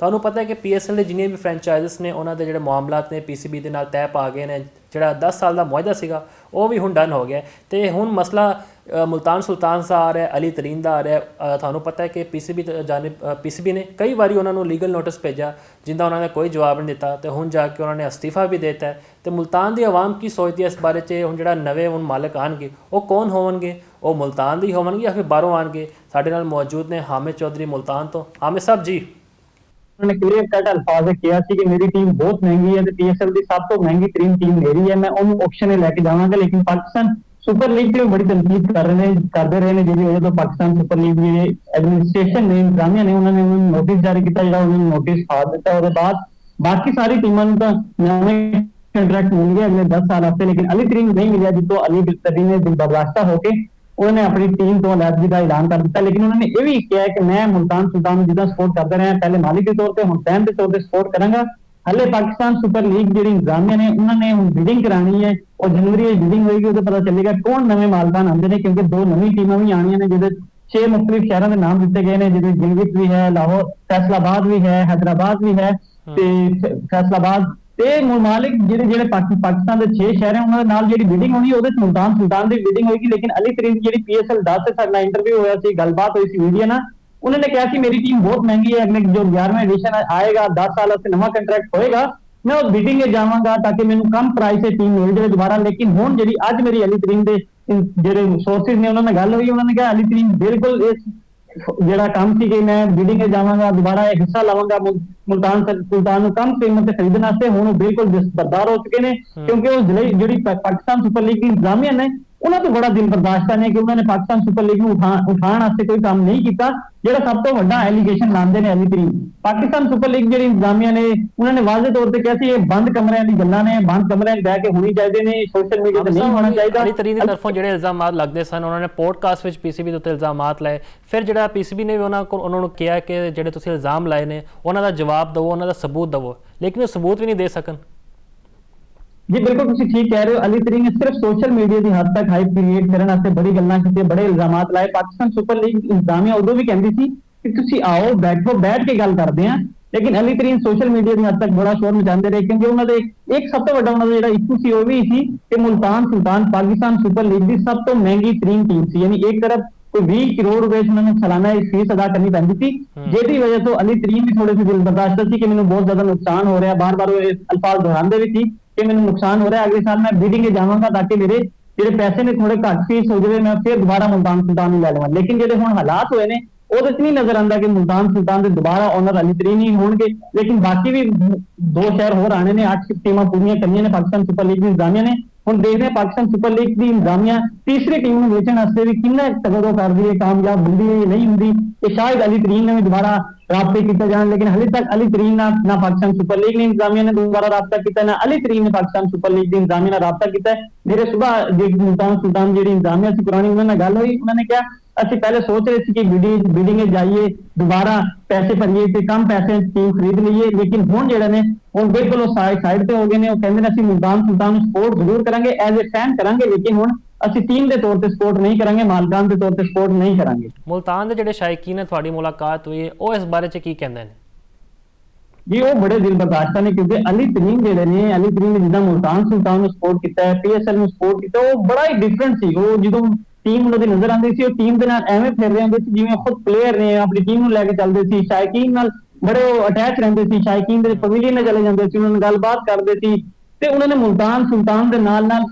ਤੁਹਾਨੂੰ ਪਤਾ ਹੈ ਕਿ PSL ਦੇ ਜਿੰਨੀਆਂ ਵੀ ਫਰੈਂਚਾਈਜ਼ਸ ਨੇ ਉਹਨਾਂ ਦੇ ਜਿਹੜੇ ਮਾਮਲਾਤ ਨੇ PCB ਦੇ ਨਾਲ ਤੈਅ ਪਾ ਗਏ ਨੇ। ਜਿਹੜਾ 10 ਸਾਲ ਦਾ ਮੁਆਹਦਾ ਸੀਗਾ ਉਹ ਵੀ ਹੁਣ ਡਨ ਹੋ ਗਿਆ ਅਤੇ ਹੁਣ ਮਸਲਾ ਮੁਲਤਾਨ ਸੁਲਤਾਨ ਦਾ ਆ ਰਿਹਾ, ਅਲੀ ਤਰੀਨ ਦਾ ਆ ਰਿਹਾ। ਤੁਹਾਨੂੰ ਪਤਾ ਹੈ ਕਿ PCB ਨੇ ਕਈ ਵਾਰੀ ਉਹਨਾਂ ਨੂੰ ਲੀਗਲ ਨੋਟਿਸ ਭੇਜਿਆ ਜਿੰਦਾ ਉਹਨਾਂ ਨੇ ਕੋਈ ਜਵਾਬ ਨਹੀਂ ਦਿੱਤਾ ਅਤੇ ਹੁਣ ਜਾ ਕੇ ਉਹਨਾਂ ਨੇ ਅਸਤੀਫਾ ਵੀ ਦੇ ਦਿੱਤਾ। ਅਤੇ ਮੁਲਤਾਨ ਦੀ ਆਵਾਮ ਕੀ ਸੋਚਦੀ ਹੈ ਇਸ ਬਾਰੇ 'ਚ? ਹੁਣ ਜਿਹੜਾ ਨਵੇਂ ਹੁਣ ਮਾਲਕ ਆਉਣਗੇ ਉਹ ਕੌਣ ਹੋਣਗੇ? ਉਹ ਮੁਲਤਾਨ ਦੇ ਹੋਣਗੇ ਜਾਂ ਫਿਰ ਬਾਹਰੋਂ ਆਉਣਗੇ? ਸਾਡੇ ਨਾਲ ਮੌਜੂਦ ਨੇ ਹਾमिद चौधरी ਮੁਲਤਾਨ ਤੋਂ। हामिद साहब जी, उन्होंने क्लियर कट अल्फाज किया कि मेरी टीम बहुत महंगी है, PSL की सब तो महंगी तरीन टीम मेरी है, मैं उन्होंने ऑप्शन लेके जावांगा। लेकिन पाकिस्तान सुपर लीग से बड़ी तनकीद करते रहे जिसकी वजह तो पाकिस्तान सुपर लीग की एडमिनिस्ट्रेशन ने इंतजामिया ने उन्होंने नोटिस जारी किया, जो उन्होंने नोटिस पा दिता। उसके बाद बाकी सारी टीमों को नवे कंट्रैक्ट मिल गए अगले 10 साल वास्ते, लेकिन अली तरीन नहीं मिला जिसको अली तरीन ने बर्दाश्ता होकर उन्होंने अपनी टीम तो अलहदगी का ऐलान कर दिया। लेकिन उन्होंने ये भी किया कि मैं मुल्तान सुल्तान जिदा सपोर्ट करते रहे, पहले माली के तौर पर हूँ फैन के तौर पर सपोर्ट करांगा। हले पाकिस्तान सुपर लीग जी इंतजामिया ने उन्होंने हूँ बिडिंग करानी है और जनवरी बिडिंग होगी, उससे पता चलेगा कौन नवे मालकान आते हैं, क्योंकि 2 नवी टीम भी आनिया ने जिसे 6 मुख्तलिफ शहरों के नाम दिए गए हैं, जिसे गिलगित भी है, लाहौर फैसलाबाद भी है, हैदराबाद भी है, फैसलाबाद मालिक ਜਿਹੜੇ ਪਾਕਿਸਤਾਨ ਦੇ 6 ਸ਼ਹਿਰ ਹੈ ਉਹਨਾਂ ਦੇ ਨਾਲ ਜਿਹੜੀ ਬਿਡਿੰਗ ਹੋਣੀ ਉਹਦੇ ਚ ਮੁਲਤਾਨ ਸੁਲਤਾਨ ਦੀ ਬਿਡਿੰਗ ਹੋਏਗੀ। ਲੇਕਿਨ ਅਲੀ ਤਰੀਨ ਜਿਹੜੀ PSL 10 से ਸਾਡਾ ਇੰਟਰਵਿਊ ਹੋਇਆ ਸੀ, ਗੱਲਬਾਤ ਹੋਈ ਸੀ ਮੀਡੀਆ ਨਾਲ, उन्होंने कहा कि मेरी टीम बहुत महंगी है, अगले जो 11वां एडिशन आएगा 10 साल से नवा कंट्रैक्ट होएगा, मैं उस बिडिंग में जावांगा ताकि मैंने कम प्राइस से टीम मिल जाए दोबारा। लेकिन हुण ਜਿਹੜੀ ਅੱਜ ਮੇਰੀ ਅਲੀ ਤਰੀਨ ਦੇ ਜਿਹੜੇ ਸੋਰਸਿਸ ਨੇ ਉਹਨਾਂ ਨਾਲ ਗੱਲ ਹੋਈ, ਉਹਨਾਂ ਨੇ ਕਿਹਾ ਅਲੀ ਤਰੀਨ ਬਿਲਕੁਲ ਇਸ ਜਿਹੜਾ ਕੰਮ ਸੀ ਕਿ ਮੈਂ ਬਿਡਿੰਗ में ਜਾਵਾਂਗਾ, ਦੁਬਾਰਾ एक हिस्सा ਲਵਾਂਗਾ मुल्तान सुल्तान ਨੂੰ कम कीमत से खरीदने वास्ते, ਹੁਣ बिल्कुल दस्तबरदार हो चुके हैं। क्योंकि वो ਜਿਹੜੀ पाकिस्तान सुपर लीग की इंतजामिया ने उन्होंने तो बड़ा दिल बर्दाश्त है कि उन्होंने पाकिस्तान सुपर लीग में उठाने वास्ते कोई काम नहीं किया, जो सब तो बड़ा एलिगेशन लाते हैं अली तरीन। पाकिस्तान सुपर लीग जी इंतजामिया ने उन्होंने वाजे तौर पर कहा ये बंद कमरिਆਂ की गल्लां ने, बंद कमरिਆਂ बह के होनी चाहिए ने, सोशल मीडिया ਤੇ नहीं होना चाहिए। ਅਲੀ ਤਰੀਨ ਦੀ ਤਰਫੋਂ ਜਿਹੜੇ ਇਲਜ਼ਾਮਾਤ ਲੱਗਦੇ ਸਨ ਉਹਨਾਂ ਨੇ ਪੋਡਕਾਸਟ ਵਿੱਚ PCB ਦੇ ਉੱਤੇ ਇਲਜ਼ਾਮਾਤ ਲਾਏ, ਫਿਰ ਜਿਹੜਾ PCB ਨੇ ਵੀ ਉਹਨਾਂ ਨੂੰ ਕਿਹਾ ਕਿ ਜਿਹੜੇ ਤੁਸੀਂ ਇਲਜ਼ਾਮ ਲਾਏ ਨੇ ਉਹਨਾਂ ਦਾ ਜਵਾਬ ਦਿਓ, ਉਹਨਾਂ ਦਾ ਸਬੂਤ ਦਿਓ, ਲੇਕਿਨ ਉਹ ਸਬੂਤ ਵੀ ਨਹੀਂ ਦੇ ਸਕਣ। जी बिल्कुल तुम ठीक कह रहे हो, अली तरीन ने सिर्फ सोशल मीडिया की हद तक हाइप क्रिएट करने वास्ते बड़ी गल्लां कीती, बड़े इल्जामात लाए। पाकिस्तान सुपर लीग इंतजामिया उदों भी कहती थी कि तुसी आओ बैठो, बैठ के गल करते हैं, लेकिन अली तरीन सोशल मीडिया की हद तक बड़ा शोर मचाते रहे, क्योंकि उन्होंने एक सब तो बड़ा उन्होंने जो इशू सी वो भी सी कि मुल्तान सुल्तान पाकिस्तान सुपर लीग की सब तो महंगी तरीन टीम सी, यानी एक तरफ कोई 20 करोड़ रुपए उन्होंने सालाना फीस अदा करनी पैंती थी, जिसकी वजह तो अली तरीन भी थोड़े से दिल बर्दाश्त थी कि मैंने बहुत ज्यादा नुकसान हो रहा है, बार बार अल्फाज दोहराते भी थी कि मैंने नुकसान हो रहा है, अगले साल मैं बिडिंग में जाऊंगा ताकि मेरे जो पैसे ने थोड़े घट फीस हो जाए, मैं फिर दोबारा मुल्तान सुल्तान ही लै लवां। लेकिन जो हम हालात हुए ने वो नहीं नजर आता कि मुल्तान सुल्तान के दोबारा ओनर अली तरीन ही होंगे, लेकिन बाकी भी 2 शहर होर आने ने, 8 टीमां पूरियां करियां ने पाकिस्तान सुपर लीग की इंतजामिया ने। हम देखते हैं पाकिस्तान सुपर लीग की इंतजामिया तीसरी टीम में बेचने वास्ते भी कितना तगड़ो कर दी है, कामयाब होंगी है नहीं होंगी, कि शायद अली तरीन ने भी दोबारा राब्ते किए जाए, लेकिन हाले तक अली तरीन ना पाकिस्तान सुपर लीग ने इंतजामिया ने दोबारा राब्ता किया, ना अली तरीन ने पाकिस्तान सुपर लीग की इंतजामिया ने राब्ता किया। मेरे सुबह मुल्तान सुल्तान जी इंतजामिया से पुरानी उन्होंने गल हुई, उन्होंने कहा असं पहले सोच रहे थे कि बिडिंग जाइए दोबारा पैसे भरिए तो कम पैसे टीम खरीद लीए, लेकिन हुण जिहड़े ने हुण बिल्कुल साइड पे हो गए ने। कहते हैं असं मुल्तान सुल्तान सपोर्ट जरूर करांगे, एज ए फैन करांगे, लेकिन हुण ਅਸੀਂ ਟੀਮ ਦੇ ਤੌਰ ਤੇ ਸਪੋਰਟ ਨਹੀਂ ਕਰਾਂਗੇ, ਮਾਲਕਾਨ ਦੇ ਤੌਰ ਤੇ ਸਪੋਰਟ ਨਹੀਂ ਕਰਾਂਗੇ। ਮੁਲਤਾਨ ਦੇ ਜਿਹੜੇ ਸ਼ਾਇਕੀਨ ਨੇ ਤੁਹਾਡੀ ਮੁਲਾਕਾਤ ਹੋਈ ਹੈ ਉਹ ਇਸ ਬਾਰੇ ਚ ਕੀ ਕਹਿੰਦੇ ਨੇ? ਜੀ ਉਹ ਬੜੇ ਦਿਲ ਬਰਦਾਸ਼ਤ ਨੇ, ਕਿਉਂਕਿ ਅਲੀ ਤਰੀਨ ਜਿਹੜੇ ਨੇ, ਅਲੀ ਤਰੀਨ ਨੇ ਜਿੱਦਾਂ ਮੁਲਤਾਨ ਸੁਲਤਾਨ ਨੂੰ ਸਪੋਰਟ ਕੀਤਾ ਹੈ, PSL ਨੂੰ ਸਪੋਰਟ ਕੀਤਾ, ਉਹ ਬੜਾ ਹੀ ਡਿਫਰੈਂਟ ਸੀ। ਉਹ ਜਦੋਂ ਟੀਮ ਉਹਨਾਂ ਦੀ ਨਜ਼ਰ ਆਉਂਦੀ ਸੀ ਉਹ ਟੀਮ ਦੇ ਨਾਲ ਐਵੇਂ ਫਿਰ ਰਹੇ ਹੁੰਦੇ ਸੀ ਜਿਵੇਂ ਖੁਦ ਪਲੇਅਰ ਨੇ, ਆਪਣੀ ਟੀਮ ਨੂੰ ਲੈ ਕੇ ਚੱਲਦੇ ਸੀ, ਸ਼ਾਇਕੀਨ ਨਾਲ ਬੜੇ ਉਹ ਅਟੈਚ ਰਹਿੰਦੇ ਸੀ, ਸ਼ਾਇਕੀਨ ਦੇ ਪਵੇਲੀਅਨ ਨਾਲ ਚਲੇ ਜਾਂਦੇ ਸੀ, ਉਹਨਾਂ ਨਾਲ ਗੱਲਬਾਤ ਕਰਦੇ ਸੀ। ਤੇ ਉਹਨਾਂ ਨੇ ਮੁਲਤਾਨ ਸੁਲਤਾਨ ਦੇ ਨਾਲ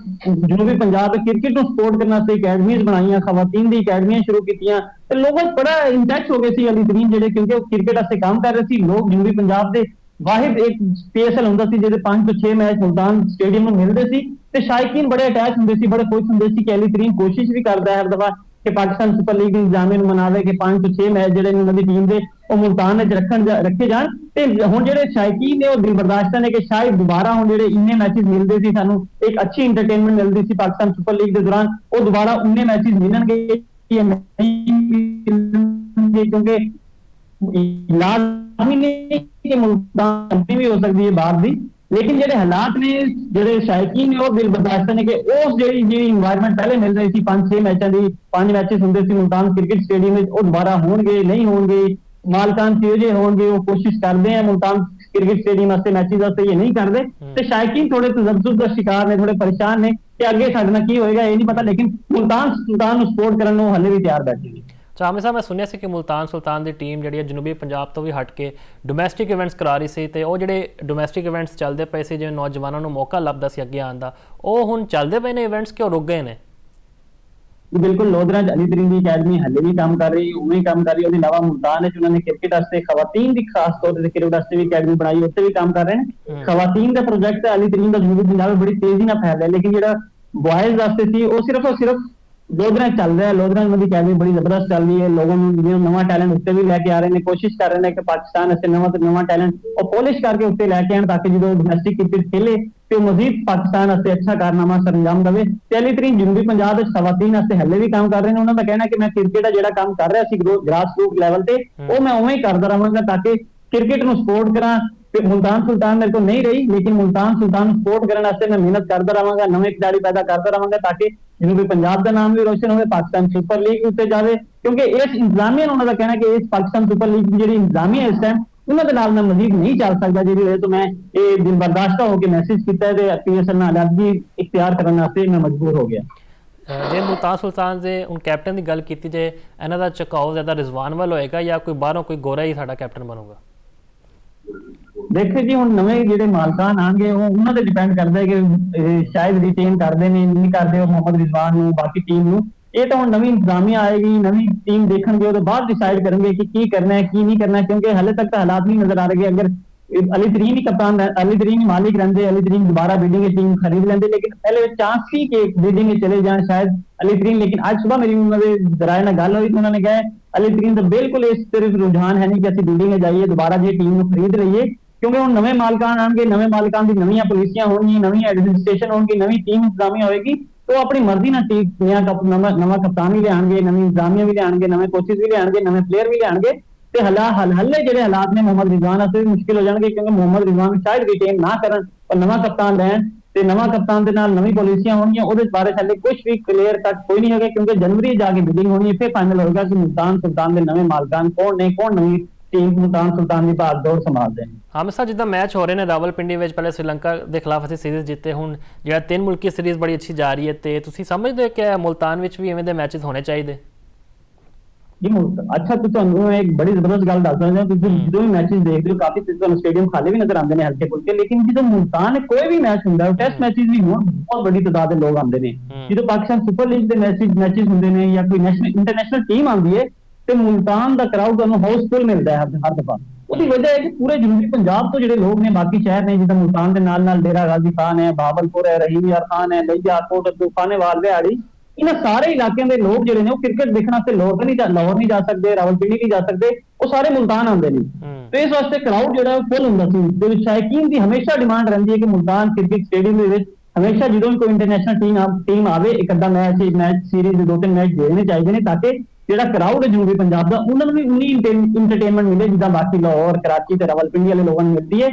ਜਨੂਬੀ ਪੰਜਾਬ ਦੇ ਕ੍ਰਿਕਟ ਨੂੰ ਸਪੋਰਟ ਕਰਨ ਵਾਸਤੇ ਅਕੈਡਮੀਆਂ ਬਣਾਈਆਂ, ਖਵਾਤੀਨ ਦੀ ਅਕੈਡਮੀਆਂ ਸ਼ੁਰੂ ਕੀਤੀਆਂ, ਤੇ ਲੋਕਾਂ ਬੜਾ ਇੰਟੈਕਟ ਹੋ ਗਏ ਸੀ ਅਲੀ ਤਰੀਨ ਜਿਹੜੇ, ਕਿਉਂਕਿ ਉਹ ਕ੍ਰਿਕਟ ਵਾਸਤੇ ਕੰਮ ਕਰ ਰਹੇ ਸੀ। ਲੋਕ ਜਨੂਬੀ ਪੰਜਾਬ ਦੇ ਵਾਹਿਦ ਇੱਕ PSL ਹੁੰਦਾ ਸੀ ਜਿਹਦੇ 5 ਤੋਂ 6 ਮੈਚ ਮੁਲਤਾਨ ਸਟੇਡੀਅਮ ਨੂੰ ਮਿਲਦੇ ਸੀ, ਤੇ ਸ਼ਾਇਕੀਨ ਬੜੇ ਅਟੈਚ ਹੁੰਦੇ ਸੀ, ਬੜੇ ਖੁਸ਼ ਹੁੰਦੇ ਸੀ ਕਿ ਅਲੀ ਤਰੀਨ ਕੋਸ਼ਿਸ਼ ਵੀ ਕਰਦਾ ਹੈ ਹਰ ਦਫਾ कि पाकिस्तान सुपर लीग इंतजामिया ਨੂੰ ਮਨਾਵੇ कि 5 ਤੋਂ 6 मैच ਜਿਹੜੇ ਉਹਨਾਂ ਦੀ ਟੀਮ ਦੇ ਉਹ ਮੁਲਤਾਨ ਵਿੱਚ ਰੱਖੇ ਜਾਣ। ਤੇ ਹੁਣ ਜਿਹੜੇ ਸ਼ਾਇਕੀਨ ਨੇ ਉਹ ਦਿਲ ਬਰਦਾਸ਼ਤ ਨੇ ਕਿ ਸ਼ਾਇਦ ਦੁਬਾਰਾ ਹੁਣ ਜਿਹੜੇ ਇੰਨੇ ਮੈਚਸ ਮਿਲਦੇ ਸੀ ਸਾਨੂੰ, ਇੱਕ ਅੱਛੀ ਐਂਟਰਟੇਨਮੈਂਟ ਮਿਲਦੀ ਸੀ ਪਾਕਿस्तान ਸੁਪਰ ਲੀਗ ਦੇ ਦੌਰਾਨ, ਉਹ ਦੁਬਾਰਾ ਉਨੇ ਮੈਚਸ ਮਿਲਣਗੇ ਕਿਉਂਕਿ ਲਾਜ਼ਮੀ नहीं कि मुल्तान भी हो सकती है बाहर दी, लेकिन ਜਿਹੜੇ ਹਾਲਾਤ ਨੇ ਜਿਹੜੇ ਸ਼ਾਇਕੀਨ ਨੇ ਉਹ ਦਿਲ ਬਰਦਾਸ਼ਤ ਨੇ ਕਿ ਉਸ ਜਿਹੜੀ ਇਨਵਾਇਰਨਮੈਂਟ ਪਹਿਲੇ ਮਿਲ ਰਹੀ ਸੀ 5-6 ਮੈਚਾਂ ਦੀ, 5 ਮੈਚਸ ਹੁੰਦੇ ਸੀ ਮੁਲਤਾਨ ਕ੍ਰਿਕਟ ਸਟੇਡੀਅਮ ਵਿੱਚ, ਉਹ ਦੁਬਾਰਾ ਹੋਣਗੇ ਨਹੀਂ ਹੋਣਗੇ, ਮਾਲਕਾਨ ਜਿਹੋ ਜਿਹੇ ਹੋਣਗੇ ਉਹ ਕੋਸ਼ਿਸ਼ ਕਰਦੇ ਆ ਮੁਲਤਾਨ ਕ੍ਰਿਕਟ ਸਟੇਡੀਅਮ ਵਾਸਤੇ ਮੈਚਿਸ ਵਾਸਤੇ ਇਹ ਨਹੀਂ ਕਰਦੇ, ਤੇ ਸ਼ਾਇਕੀਨ ਥੋੜੇ ਤਜੱਜ਼ੁਬ ਦਾ ਸ਼ਿਕਾਰ ਨੇ, ਥੋੜੇ ਪਰੇਸ਼ਾਨ ਨੇ ਕਿ ਅੱਗੇ ਸਾਡੇ ਨਾਲ ਕੀ ਹੋਏਗਾ ਇਹ ਨਹੀਂ ਪਤਾ, ਲੇਕਿਨ ਮੁਲਤਾਨ ਨੂੰ ਸਪੋਰਟ ਕਰਨ ਨੂੰ ਹਲੇ ਵੀ ਤਿਆਰ ਬੈਠੇ ਨੇ। ਆਮਿਰ ਸਾਹਿਬ, ਮੈਂ ਸੁਣਿਆ ਸੀ ਕਿ ਮੁਲਤਾਨ ਸੁਲਤਾਨ ਦੀ ਟੀਮ ਜਿਹੜੀ ਹੈ ਜਨੂਬੀ ਪੰਜਾਬ ਤੋਂ ਵੀ ਹਟ ਕੇ ਡੋਮੈਸਟਿਕ ਇਵੈਂਟਸ ਕਰਾ ਰਹੀ ਸੀ, ਤੇ ਉਹ ਜਿਹੜੇ ਡੋਮੈਸਟਿਕ ਇਵੈਂਟਸ ਚੱਲਦੇ ਪਏ ਸੀ ਜਿਵੇਂ ਨੌਜਵਾਨਾਂ ਨੂੰ ਮੌਕਾ ਲੱਭਦਾ ਸੀ ਅੱਗੇ ਆਉਣ ਦਾ, ਉਹ ਹੁਣ ਚੱਲਦੇ ਪਏ ਨੇ ਇਵੈਂਟਸ ਕਿ ਉਹ ਰੁਕ ਗਏ ਨੇ? ਬਿਲਕੁਲ, ਲੋਧਰਾ ਅਲੀ ਤਰੀਨ ਦੀ ਅਕੈਡਮੀ ਹਲੇ ਵੀ ਕੰਮ ਕਰ ਰਹੀ, ਉਵੇਂ ਹੀ ਕੰਮ ਕਰ ਰਹੀ। ਉਹਦੇ ਇਲਾਵਾ ਮੁਲਤਾਨ ਵਿੱਚ ਉਹਨਾਂ ਨੇ ਕ੍ਰਿਕਟ ਵਾਸਤੇ ਖਵਾਤੀਨ ਦੀ ਖਾਸ ਤੌਰ ਤੇ ਕ੍ਰਿਕਟ ਵਾਸਤੇ ਵੀ ਅਕੈਡਮੀ ਬਣਾਈ, ਉੱਥੇ ਵੀ ਕੰਮ ਕਰ ਰਹੇ ਨੇ। ਖਵਾਤੀਨ ਦਾ ਪ੍ਰੋਜੈਕਟ ਅਲੀ ਤਰੀਨ ਦਾ ਜਨੂਬੀ ਪੰਜਾਬ ਬੜੀ ਤੇਜ਼ੀ ਨਾਲ ਫੈਲ ਰਿਹਾ, ਲੇਕਿਨ ਜਿਹੜਾ ਬॉयਜ਼ ਵਾਸਤੇ ਸੀ ਉਹ ਸਿਰਫ ਲੋਧਰਾ ਚੱਲ ਰਿਹਾ। ਲੋਧਰਾ ਦੀ ਅਕੈਡਮੀ ਬੜੀ ਜ਼ਬਰਦਸਤ ਚੱਲ ਰਹੀ ਹੈ, ਲੋਕਾਂ ਨੂੰ ਨਵਾਂ ਟੈਲੈਂਟ ਉੱਤੇ ਵੀ ਲੈ ਕੇ ਆ ਰਹੇ ਨੇ, ਕੋਸ਼ਿਸ਼ ਕਰ ਰਹੇ ਨੇ ਕਿ ਪਾਕਿਸਤਾਨ ਵਾਸਤੇ ਨਵਾਂ ਤੋਂ ਨਵਾਂ ਟੈਲੈਂਟ ਉਹ ਪੋਲਿਸ਼ ਕਰਕੇ ਉੱਤੇ ਲੈ ਕੇ ਆਣ, ਤਾਂ ਕਿ ਜਦੋਂ ਡੋਮੈਸਟਿਕ ਕ੍ਰਿਕਟ ਖੇਲੇ ਤੇ ਉਹ ਮਜ਼ੀਦ ਪਾਕਿਸਤਾਨ ਵਾਸਤੇ ਅੱਛਾ ਕਾਰਨਾਮਾ ਸਰੰਜਾਮ ਦੇਵੇ। ਤੇ ਅਲੀ ਤਰੀਨ ਜਨੂਬੀ ਪੰਜਾਬ ਵਿੱਚ ਖਵਾਤੀਨ ਵਾਸਤੇ ਹੱਲੇ ਵੀ ਕੰਮ ਕਰ ਰਹੇ ਨੇ। ਉਹਨਾਂ ਦਾ ਕਹਿਣਾ ਕਿ ਮੈਂ ਕ੍ਰਿਕਟ ਦਾ ਜਿਹੜਾ ਕੰਮ ਕਰ ਰਿਹਾ ਸੀ ਗ੍ਰਾਸ ਰੂਟ ਲੈਵਲ ਤੇ, ਉਹ ਮੈਂ ਉਵੇਂ ਹੀ ਕਰਦਾ ਰਹਾਂਗਾ ਤਾਂ ਕਿ ਕ੍ਰਿਕਟ ਨੂੰ ਸਪੋਰਟ ਕਰਾਂ। ਤੇ ਮੁਲਤਾਨ ਸੁਲਤਾਨ ਮੇਰੇ ਕੋਲ ਨਹੀਂ ਰਹੀ, ਲੇਕਿਨ ਮੁਲਤਾਨ ਸੁਲਤਾਨ ਨੂੰ ਸਪੋਰਟ ਕਰਨ ਵਾਸਤੇ ਮੈਂ ਮਿਹਨਤ ਕਰਦਾ ਰਹਾਂਗਾ, ਨਵੇਂ ਖਿਡਾਰੀ ਪੈਦਾ ਕਰਦਾ ਰਹਾਂਗਾ ਤਾਂ ਕਿ ਜਨੂਬੀ ਪੰਜਾਬ ਦਾ ਨਾਮ ਵੀ ਰੋਸ਼ਨ ਹੋਵੇ, ਪਾਕਿਸਤਾਨ ਸੁਪਰ ਲੀਗ ਉੱਤੇ ਜਾਵੇ। ਕਿਉਂਕਿ ਇਸ ਇੰਤਜ਼ਾਮੀਆ ਨੂੰ ਉਹਨਾਂ ਦਾ ਕਹਿਣਾ ਕਿ ਇਸ ਪਾਕਿਸਤਾਨ ਸੁਪਰ ਲੀਗ ਦੀ ਜਿਹੜੀ ਇੰਤਜ਼ਾਮੀਆ ਇਸ ਟਾਈਮ ਉਹਨਾਂ ਦੇ ਨਾਲ ਮੈਂ ਮਜ਼ੀਦ ਨਹੀਂ ਚੱਲ ਸਕਦਾ, ਜਿਹਦੀ ਵਜ੍ਹਾ ਤੋਂ ਮੈਂ ਇਹ ਦਿਨ ਬਰਦਾਸ਼ਤ ਹੋ ਕੇ ਮੈਸੇਜ ਕੀਤਾ ਤੇ PSL ਨਾਲ ਅਲੱਗੀ ਇਖਤਿਆਰ ਕਰਨ ਵਾਸਤੇ ਮੈਂ ਮਜਬੂਰ ਹੋ ਗਿਆ। ਜੇ ਮੁਲਤਾਨ ਸੁਲਤਾਨ ਦੇ ਹੁਣ ਕੈਪਟਨ ਦੀ ਗੱਲ ਕੀਤੀ ਜੇ, ਇਹਨਾਂ ਦਾ ਝੁਕਾਓ ਜ਼ਿਆਦਾ ਰਿਜ਼ਵਾਨ ਵੱਲ ਹੋਏਗਾ ਜਾਂ ਕੋਈ ਬਾਹਰੋਂ ਕੋਈ ਗੋਰਾ ਹੀ ਸਾਡਾ ਕੈਪਟਨ ਬਣੂਗਾ? ਦੇਖੋ ਜੀ, ਹੁਣ ਨਵੇਂ ਜਿਹੜੇ ਮਾਲਕਾਨ ਆਣਗੇ ਉਹ ਉਹਨਾਂ ਤੇ ਡਿਪੈਂਡ ਕਰਦਾ ਹੈ ਕਿ ਸ਼ਾਇਦ ਰਿਟੇਨ ਕਰਦੇ ਨੇ ਨਹੀਂ ਕਰਦੇ ਉਹ ਮੁਹੰਮਦ ਰਿਜ਼ਵਾਨ ਨੂੰ, ਬਾਕੀ ਟੀਮ ਨੂੰ। ਇਹ ਤਾਂ ਹੁਣ ਨਵੀਂ ਇੰਤਜ਼ਾਮੀਆ ਆਏਗੀ, ਨਵੀਂ ਟੀਮ ਦੇਖਣਗੇ, ਉਹਦੇ ਬਾਅਦ ਡਿਸਾਈਡ ਕਰਨਗੇ ਕਿ ਕੀ ਕਰਨਾ ਹੈ ਕੀ ਨਹੀਂ ਕਰਨਾ, ਕਿਉਂਕਿ ਹਾਲੇ ਤੱਕ ਤਾਂ ਹਾਲਾਤ ਨਹੀਂ ਨਜ਼ਰ ਆ ਰਹੇ। ਅਗਰ ਅਲੀ ਤਰੀਨ ਹੀ ਕप्तान, ਅਲੀ तरीन ही मालिक रहते, अली तरीन दोबारा बिल्डिंग टीम खरीद लेंगे, लेकिन पहले चांस थी कि बिल्डिंग चले जाए शायद अली तरीन। लेकिन आज सुबह मेरी उन्होंने जराए ना गल हुई तो उन्होंने कहा अली तरीन तो बिल्कुल इस तरफ रुझान है नहीं कि असं बिल्डिंग जाइए दोबारा जी टीम को खरीद लईए, क्योंकि हम नवे मालकान आएंगे, नवे मालकान की नवी पॉलिसियां होंगी, नवी एडमिनिस्ट्रेशन होगी, नवी टीम इंतजामिया होगी, तो अपनी मर्जी ना टीम नवा कप्तान भी लियाणगे, नवी इंतजामिया भी लियाणगे, नवे कोचेस भी लियाणगे, नवे प्लेयर भी लियाणगे। ਤੇ ਹੱਲੇ ਜਿਹੜੇ ਹਾਲਾਤ ਨੇ ਮੁਹੰਮਦ ਰਿਜ਼ਵਾਨ ਵਾਸਤੇ ਵੀ ਮੁਸ਼ਕਿਲ ਹੋ ਜਾਣਗੇ, ਕਿਉਂਕਿ ਮੁਹੰਮਦ ਰਿਜ਼ਵਾਨ ਨੂੰ ਸ਼ਾਇਦ ਰਿਟੇਨ ਨਾ ਕਰਨ ਪਰ ਨਵਾਂ ਕਪਤਾਨ ਲੈਣ ਤੇ ਨਵਾਂ ਕਪਤਾਨ ਦੇ ਨਾਲ ਨਵੀਂ ਪਾਲਿਸੀਆਂ ਹੋਣਗੀਆਂ। ਉਹਦੇ ਬਾਰੇ ਹਾਲੇ ਕੁਝ ਵੀ ਕਲੀਅਰ ਕੱਟ ਕੋਈ ਨਹੀਂ ਹੈਗਾ, ਕਿਉਂਕਿ ਜਨਵਰੀ ਜਾ ਕੇ ਬਿਲਿੰਗ ਹੋਣੀ, ਫਿਰ ਫਾਈਨਲ ਹੋਏਗਾ ਕਿ ਮੁਲਤਾਨ ਸੁਲਤਾਨ ਦੇ ਨਵੇਂ ਮਾਲਕਾਨ ਕੌਣ ਨੇ, ਕੌਣ ਨਵੀਂ ਟੀਮ ਮੁਲਤਾਨ ਸੁਲਤਾਨ ਦੀ ਭਾਗ ਦੌੜ ਸੰਭਾਲਦੇ ਨੇ। ਹਾਂ ਸਰ, ਜਿੱਦਾਂ ਮੈਚ ਹੋ ਰਹੇ ਨੇ ਰਾਵਲਪਿੰਡੀ ਵਿੱਚ, ਪਹਿਲੇ ਸ਼੍ਰੀਲੰਕਾ ਦੇ ਖਿਲਾਫ ਅਸੀਂ ਸੀਰੀਜ਼ ਜਿੱਤੇ, ਹੁਣ ਜਿਹੜਾ 3 ਮੁਲਕੀ ਸੀਰੀਜ਼ ਬੜੀ ਅੱਛੀ ਜਾ ਰਹੀ ਹੈ, ਤੇ ਤੁਸੀਂ ਸਮਝਦੇ ਹੋ ਕਿ ਮੁਲਤਾਨ ਵਿੱਚ ਵੀ ਐਵੇਂ ਦੇ ਮੈਚਸ ਹੋਣੇ ਚਾਹੀਦੇ? ਜੀ ਅੱਛਾ, ਤੁਹਾਨੂੰ ਇੱਕ ਬੜੀ ਜ਼ਬਰਦਸਤ ਗੱਲ ਦੱਸ ਦਿੰਦਾ, ਤੁਸੀਂ ਜਦੋਂ ਵੀ ਮੈਚਸ ਦੇਖਦੇ ਹੋ ਕਾਫੀ ਤੁਹਾਨੂੰ ਸਟੇਡੀਅਮ ਖਾਲੀ ਵੀ ਨਜ਼ਰ ਆਉਂਦੇ ਨੇ ਹਲਕੇ ਫੁਲਕੇ, ਲੇਕਿਨ ਜਦੋਂ ਮੁਲਤਾਨ ਕੋਈ ਵੀ ਮੈਚ ਹੁੰਦਾ ਟੈਸਟ ਮੈਚਸ ਵੀ ਹੋਣ ਬਹੁਤ ਬੜੀ ਤਾਦਾਦ ਦੇ ਲੋਕ ਆਉਂਦੇ ਨੇ। ਜਦੋਂ ਪਾਕਿਸਤਾਨ ਸੁਪਰ ਲੀਗ ਦੇ ਮੈਚਸ ਹੁੰਦੇ ਨੇ ਜਾਂ ਕੋਈ ਇੰਟਰਨੈਸ਼ਨਲ ਟੀਮ ਆਉਂਦੀ ਹੈ ਤੇ ਮੁਲਤਾਨ ਦਾ ਕਰਾਊਡ ਤੁਹਾਨੂੰ ਹਾਊਸਫੁੱਲ ਮਿਲਦਾ ਹੈ ਹਰ ਦਫਾ। ਉਹਦੀ ਵਜ੍ਹਾ ਹੈ ਕਿ ਪੂਰੇ ਜਨੂਬੀ ਪੰਜਾਬ ਤੋਂ ਜਿਹੜੇ ਲੋਕ ਨੇ, ਬਾਕੀ ਸ਼ਹਿਰ ਨੇ ਜਿੱਦਾਂ ਮੁਲਤਾਨ ਦੇ ਨਾਲ ਡੇਰਾ ਗਾਜ਼ੀ ਖਾਨ ਹੈ, ਬਾਬਲਪੁਰ ਹੈ, ਰਹੀਮ ਯਾਰ ਖਾਨ ਹੈ, ਲਈਆ ਕੋਟ, ਤੂਫਾਨੇਵਾਲ, ਦਿਹਾੜੀ, ਇਹਨਾਂ ਸਾਰੇ ਇਲਾਕਿਆਂ ਦੇ ਲੋਕ ਜਿਹੜੇ ਨੇ ਉਹ ਕ੍ਰਿਕਟ ਦੇਖਣ ਵਾਸਤੇ ਲਾਹੌਰ ਨਹੀਂ ਜਾ ਸਕਦੇ, ਰਾਵਲਪਿੰਡੀ ਨਹੀਂ ਜਾ ਸਕਦੇ, ਉਹ ਸਾਰੇ ਮੁਲਤਾਨ ਆਉਂਦੇ ਨੇ। ਤੇ ਇਸ ਵਾਸਤੇ ਕਰਾਊਡ ਜਿਹੜਾ ਫੁੱਲ ਹੁੰਦਾ ਸੀ। ਤੇ ਸ਼ਾਇਕੀਨ ਦੀ ਹਮੇਸ਼ਾ ਡਿਮਾਂਡ ਰਹਿੰਦੀ ਹੈ ਕਿ ਮੁਲਤਾਨ ਕ੍ਰਿਕਟ ਸਟੇਡੀਅਮ ਦੇ ਵਿੱਚ ਹਮੇਸ਼ਾ ਜਦੋਂ ਵੀ ਕੋਈ ਇੰਟਰਨੈਸ਼ਨਲ ਟੀਮ ਆਵੇ ਇੱਕ ਅੱਧਾ ਮੈਚ ਸੀਰੀਜ਼ ਦੇ 2-3 ਮੈਚ ਦੇਣੇ ਚਾਹੀਦੇ ਨੇ, ਤਾਂ ਕਿ ਜਿਹੜਾ ਕਰਾਊਡ ਹੈ ਜਨੂਬੀ ਪੰਜਾਬ ਦਾ ਉਹਨਾਂ ਨੂੰ ਵੀ ਉਨੀ ਇੰਟਰਟੇਨਮੈਂਟ ਮਿਲੇ ਜਿੱਦਾਂ ਬਾਕੀ ਲਾਹੌਰ, ਕਰਾਚੀ ਤੇ ਰਾਵਲਪਿੰਡੀ ਵਾਲੇ ਲੋਕਾਂ ਨੂੰ ਮਿਲਦੀ ਹੈ।